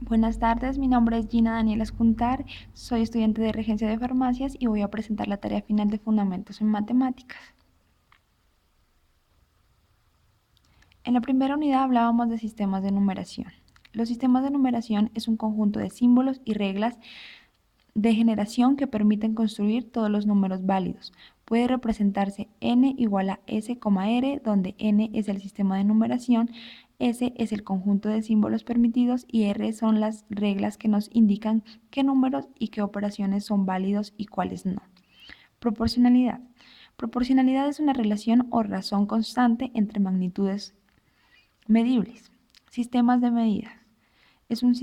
Buenas tardes, mi nombre es Gina Daniela Escuntar, soy estudiante de Regencia de Farmacias y voy a presentar la tarea final de Fundamentos en Matemáticas. En la primera unidad hablábamos de sistemas de numeración. Los sistemas de numeración es un conjunto de símbolos y reglas de generación que permiten construir todos los números válidos. Puede representarse n igual a s, r, donde n es el sistema de numeración, s es el conjunto de símbolos permitidos y r son las reglas que nos indican qué números y qué operaciones son válidos y cuáles no. Proporcionalidad. Proporcionalidad es una relación o razón constante entre magnitudes medibles. Sistemas de medidas. Es un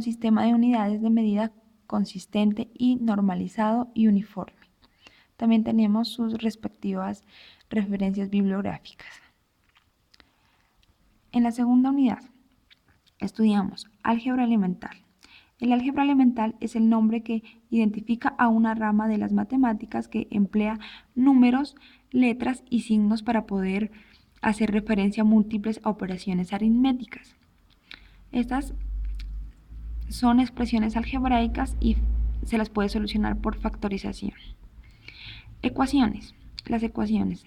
sistema de unidades de medida consistente y normalizado y uniforme. También tenemos sus respectivas referencias bibliográficas. En la segunda unidad estudiamos álgebra elemental. El álgebra elemental es el nombre que identifica a una rama de las matemáticas que emplea números, letras y signos para poder hacer referencia a múltiples operaciones aritméticas. Estas son expresiones algebraicas y se las puede solucionar por factorización. Ecuaciones. Las ecuaciones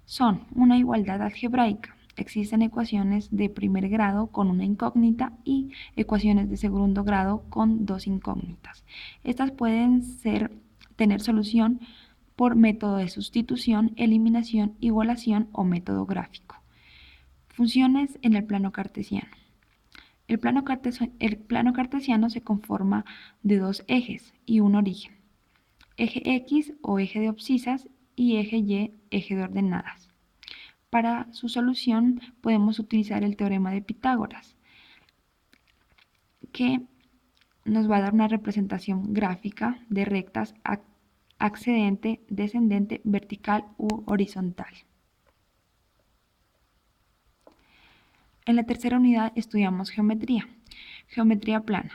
son una igualdad algebraica. Existen ecuaciones de primer grado con una incógnita y ecuaciones de segundo grado con dos incógnitas. Estas pueden tener solución por método de sustitución, eliminación, igualación o método gráfico. Funciones en el plano cartesiano. El plano cartesiano se conforma de dos ejes y un origen. Eje X o eje de abscisas y eje Y, eje de ordenadas. Para su solución podemos utilizar el teorema de Pitágoras, que nos va a dar una representación gráfica de rectas ascendente, descendente, vertical u horizontal. En la tercera unidad estudiamos geometría. Geometría plana.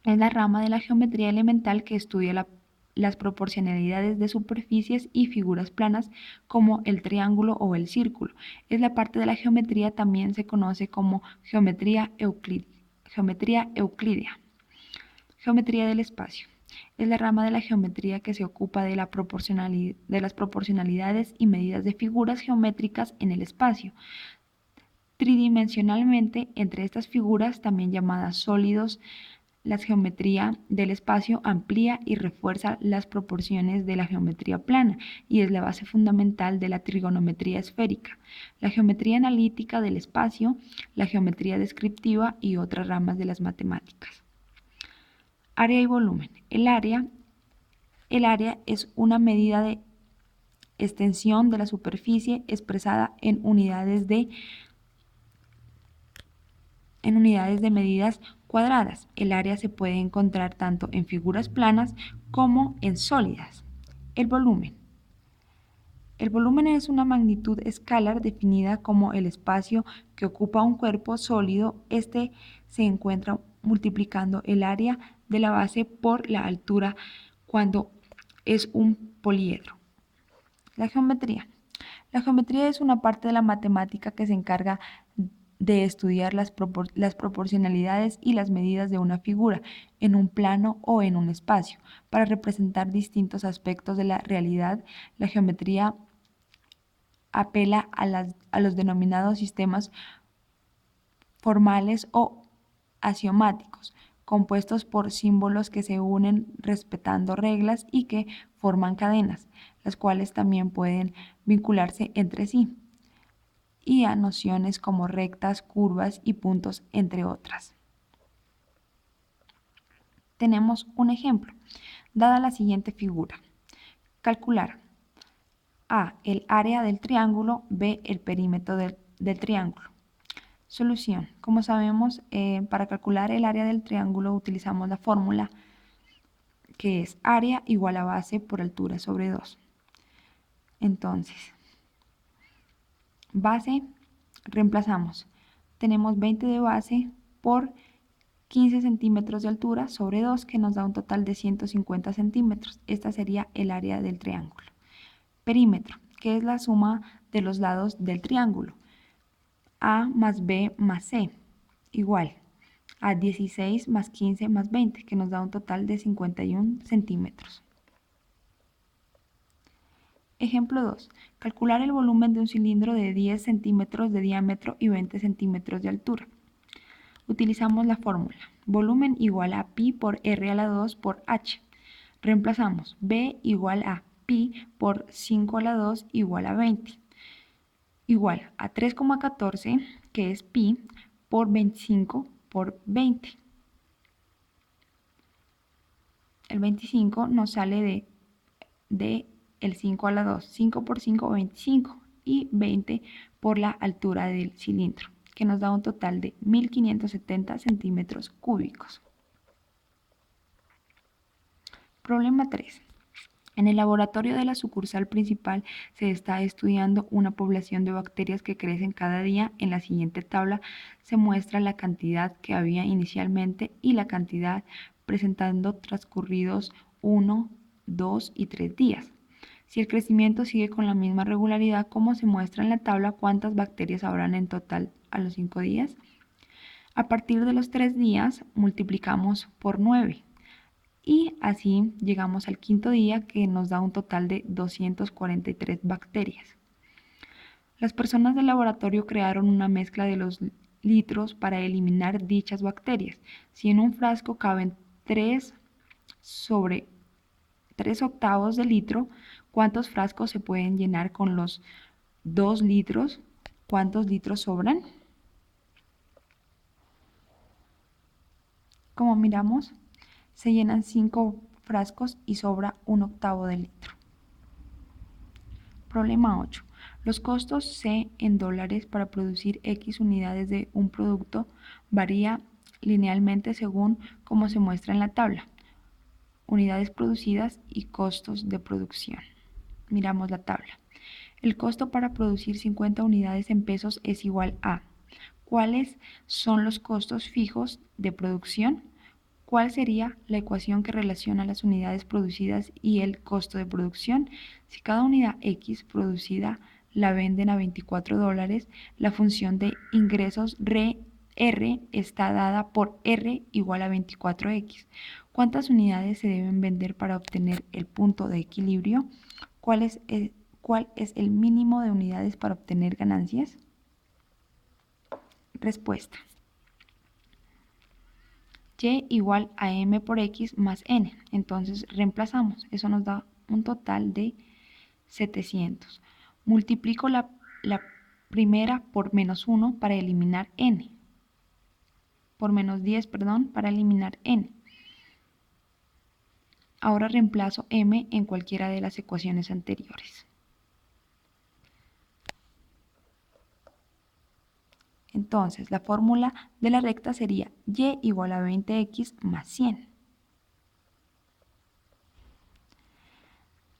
Es la rama de la geometría elemental que estudia las proporcionalidades de superficies y figuras planas como el triángulo o el círculo. Es la parte de la geometría también se conoce como geometría euclídea. Geometría del espacio. Es la rama de la geometría que se ocupa de las proporcionalidades y medidas de figuras geométricas en el espacio. Tridimensionalmente, entre estas figuras, también llamadas sólidos, la geometría del espacio amplía y refuerza las proporciones de la geometría plana y es la base fundamental de la trigonometría esférica, la geometría analítica del espacio, la geometría descriptiva y otras ramas de las matemáticas. Área y volumen. El área es una medida de extensión de la superficie expresada en unidades de medidas cuadradas. El área se puede encontrar tanto en figuras planas como en sólidas. El volumen. El volumen es una magnitud escalar definida como el espacio que ocupa un cuerpo sólido. Este se encuentra multiplicando el área de la base por la altura cuando es un poliedro. La geometría. La geometría es una parte de la matemática que se encarga de estudiar las proporcionalidades y las medidas de una figura en un plano o en un espacio. Para representar distintos aspectos de la realidad, la geometría apela a los denominados sistemas formales o axiomáticos, compuestos por símbolos que se unen respetando reglas y que forman cadenas, las cuales también pueden vincularse entre sí, y a nociones como rectas, curvas y puntos, entre otras. Tenemos un ejemplo. Dada la siguiente figura. Calcular. A. El área del triángulo. B. El perímetro del triángulo. Solución. Como sabemos, para calcular el área del triángulo utilizamos la fórmula que es área igual a base por altura sobre 2. Entonces, base, reemplazamos. Tenemos 20 de base por 15 centímetros de altura sobre 2, que nos da un total de 150 centímetros. Esta sería el área del triángulo. Perímetro, que es la suma de los lados del triángulo. A más B más C. igual a 16 más 15 más 20, que nos da un total de 51 centímetros. Ejemplo 2. Calcular el volumen de un cilindro de 10 centímetros de diámetro y 20 centímetros de altura. Utilizamos la fórmula. Volumen igual a pi por r a la 2 por h. Reemplazamos B igual a pi por 5 a la 2 igual a 20. Igual a 3,14, que es pi, por 25 por 20. El 25 nos sale de el 5 a la 2. 5 por 5, 25. Y 20 por la altura del cilindro, que nos da un total de 1570 centímetros cúbicos. Problema 3. En el laboratorio de la sucursal principal se está estudiando una población de bacterias que crecen cada día. En la siguiente tabla se muestra la cantidad que había inicialmente y la cantidad presentando transcurridos 1, 2 y 3 días. Si el crecimiento sigue con la misma regularidad como se muestra en la tabla, ¿cuántas bacterias habrán en total a los 5 días? A partir de los 3 días multiplicamos por 9. Y así llegamos al quinto día, que nos da un total de 243 bacterias. Las personas del laboratorio crearon una mezcla de los litros para eliminar dichas bacterias. Si en un frasco caben 3 sobre 3 octavos de litro, ¿cuántos frascos se pueden llenar con los 2 litros? ¿Cuántos litros sobran? Como miramos, se llenan 5 frascos y sobra 1 octavo de litro. Problema 8. Los costos C en dólares para producir X unidades de un producto varía linealmente según como se muestra en la tabla. Unidades producidas y costos de producción. Miramos la tabla. El costo para producir 50 unidades en pesos es igual a ¿cuáles son los costos fijos de producción? ¿Cuál sería la ecuación que relaciona las unidades producidas y el costo de producción? Si cada unidad X producida la venden a $24, la función de ingresos R está dada por R igual a 24X. ¿Cuántas unidades se deben vender para obtener el punto de equilibrio? ¿Cuál es el mínimo de unidades para obtener ganancias? Respuesta. Y igual a m por x más n. Entonces reemplazamos. Eso nos da un total de 700. Multiplico la primera por menos 1 para eliminar n. Por menos 10, perdón, para eliminar n. Ahora reemplazo m en cualquiera de las ecuaciones anteriores. Entonces, la fórmula de la recta sería y igual a 20x más 100.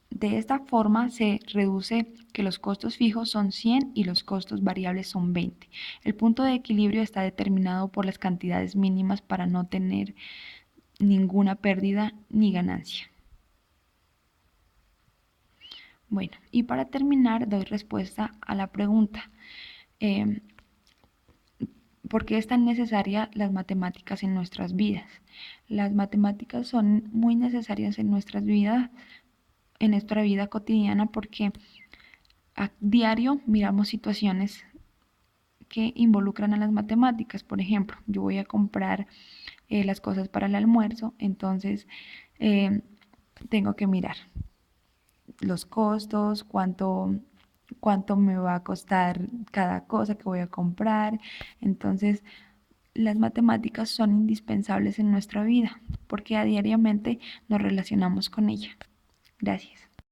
De esta forma se reduce que los costos fijos son 100 y los costos variables son 20. El punto de equilibrio está determinado por las cantidades mínimas para no tener ninguna pérdida ni ganancia. Bueno, y para terminar doy respuesta a la pregunta. ¿Por qué es tan necesaria las matemáticas en nuestras vidas? Las matemáticas son muy necesarias en nuestras vidas, en nuestra vida cotidiana, porque a diario miramos situaciones que involucran a las matemáticas. Por ejemplo, yo voy a comprar las cosas para el almuerzo, entonces tengo que mirar los costos, cuánto me va a costar cada cosa que voy a comprar. Entonces, las matemáticas son indispensables en nuestra vida porque a diariamente nos relacionamos con ella. Gracias.